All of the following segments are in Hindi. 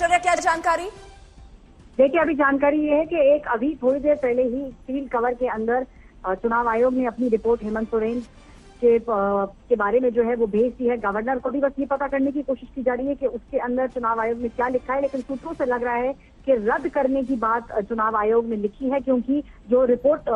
ऐश्वर्या, क्या जानकारी? देखिए, अभी जानकारी ये है कि अभी थोड़ी देर पहले ही सील कवर के अंदर चुनाव आयोग ने अपनी रिपोर्ट हेमंत सोरेन के बारे में जो है वो भेज दी है। गवर्नर को भी बस ये पता करने की कोशिश की जा रही है कि उसके अंदर चुनाव आयोग ने क्या लिखा है, लेकिन सूत्रों से लग रहा है कि रद्द करने की बात चुनाव आयोग ने लिखी है, क्योंकि जो रिपोर्ट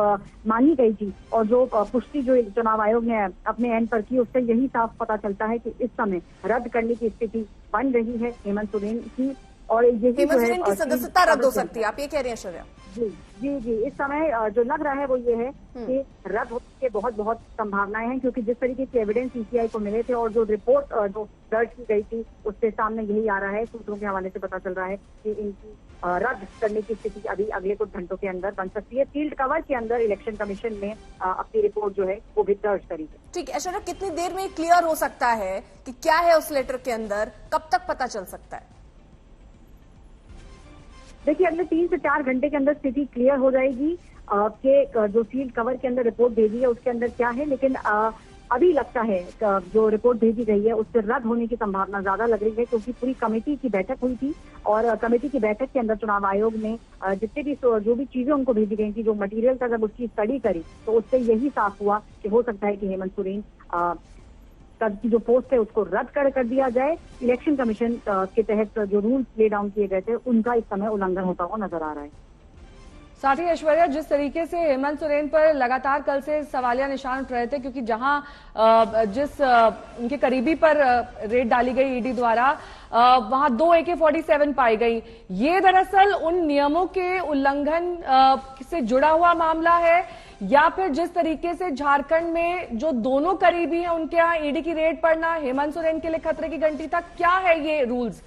मांगी गई थी और जो पुष्टि जो चुनाव आयोग ने अपने एंड पर की, उससे यही साफ पता चलता है कि इस समय रद्द करने की स्थिति बन रही है हेमंत सोरेन की। और यही हेमंत सोरेन की सदस्यता रद्द हो सकती है, आप ये कह रही हैं ऐश्वर्या? जी जी जी, इस समय जो लग रहा है वो ये है कि रद्द होने की बहुत संभावनाएं हैं, क्योंकि जिस तरीके के एविडेंस सीसीआई को मिले थे और जो रिपोर्ट जो दर्ज की गई थी उससे सामने यही आ रहा है। सूत्रों के हवाले से पता चल रहा है कि इनकी रद्द करने की स्थिति अभी अगले कुछ घंटों के अंदर बन सकती है। फील्ड कवर के अंदर इलेक्शन कमीशन ने अपनी रिपोर्ट जो है वो भी दर्ज करी है। ठीक है ऐश्वर्या, कितनी देर में क्लियर हो सकता है कि क्या है उस लेटर के अंदर, कब तक पता चल सकता है? देखिए, अगले 3 से 4 घंटे के अंदर स्थिति क्लियर हो जाएगी कि जो सील्ड कवर के अंदर रिपोर्ट भेजी है उसके अंदर क्या है। लेकिन अभी लगता है जो रिपोर्ट भेजी गई है उससे रद्द होने की संभावना ज्यादा लग रही है, क्योंकि पूरी कमेटी की बैठक हुई थी और कमेटी की बैठक के अंदर चुनाव आयोग ने जितने भी जो भी चीजें उनको भेजी गई थी, जो मटेरियल था, जब उसकी स्टडी करी तो उससे यही साफ हुआ कि हो सकता है कि हेमंत सोरेन की जो पोस्ट है उसको रद्द कर दिया जाए। इलेक्शन कमीशन के तहत जो रूल्स ले डाउन किए गए थे उनका इस समय उल्लंघन होता हुआ नजर आ रहा है। साथ ही ऐश्वर्या, जिस तरीके से हेमंत सोरेन पर लगातार कल से सवालिया निशान उठ रहे थे, क्योंकि जहां जिस उनके करीबी पर रेड डाली गई ईडी द्वारा, वहां 2 AK-47 पाई गई। ये दरअसल उन नियमों के उल्लंघन से जुड़ा हुआ मामला है, या फिर जिस तरीके से झारखंड में जो दोनों करीबी हैं उनके यहाँ ईडी की रेड पड़ना हेमंत सोरेन के लिए खतरे की घंटी था? क्या है ये रूल्स?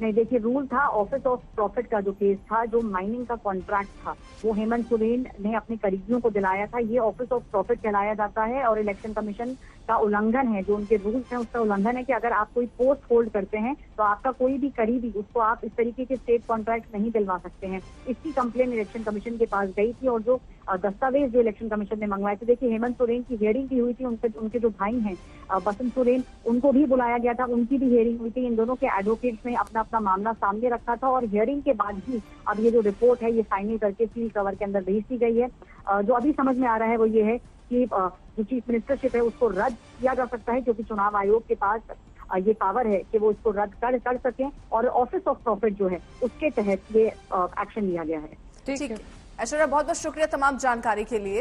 नहीं, देखिए, रूल था ऑफिस ऑफ प्रॉफिट का जो केस था, जो माइनिंग का कॉन्ट्रैक्ट था, वो हेमंत सोरेन ने अपने करीबियों को दिलाया था। ये ऑफिस ऑफ प्रॉफिट कहलाया जाता है और इलेक्शन कमीशन का उल्लंघन है। जो उनके रूल्स हैं उसका उल्लंघन है कि अगर आप कोई पोस्ट होल्ड करते हैं तो आपका कोई भी करीबी, उसको आप इस तरीके के स्टेट कॉन्ट्रैक्ट नहीं दिलवा सकते हैं। इसकी कंप्लेन इलेक्शन कमीशन के पास गई थी और जो दस्तावेज जो इलेक्शन कमीशन ने मंगवाए थे, देखिए, हेमंत सोरेन की हियरिंग भी हुई थी। उनके जो भाई हैं बसंत सोरेन, उनको भी बुलाया गया था, उनकी भी हियरिंग हुई थी। इन दोनों के एडवोकेट्स ने अपना अपना मामला सामने रखा था और हियरिंग के बाद ही अब ये जो रिपोर्ट है ये फाइनल करके सील कवर के अंदर भेज दी गई है। जो अभी समझ में आ रहा है वो ये है कि जो चीफ मिनिस्टरशिप है उसको रद्द किया जा सकता है, क्योंकि चुनाव आयोग के पास ये पावर है कि वो इसको रद्द कर सकें और ऑफिस ऑफ प्रॉफिट जो है उसके तहत ये एक्शन लिया गया है। ठीक है ऐश्वर्या, बहुत बहुत शुक्रिया तमाम जानकारी के लिए।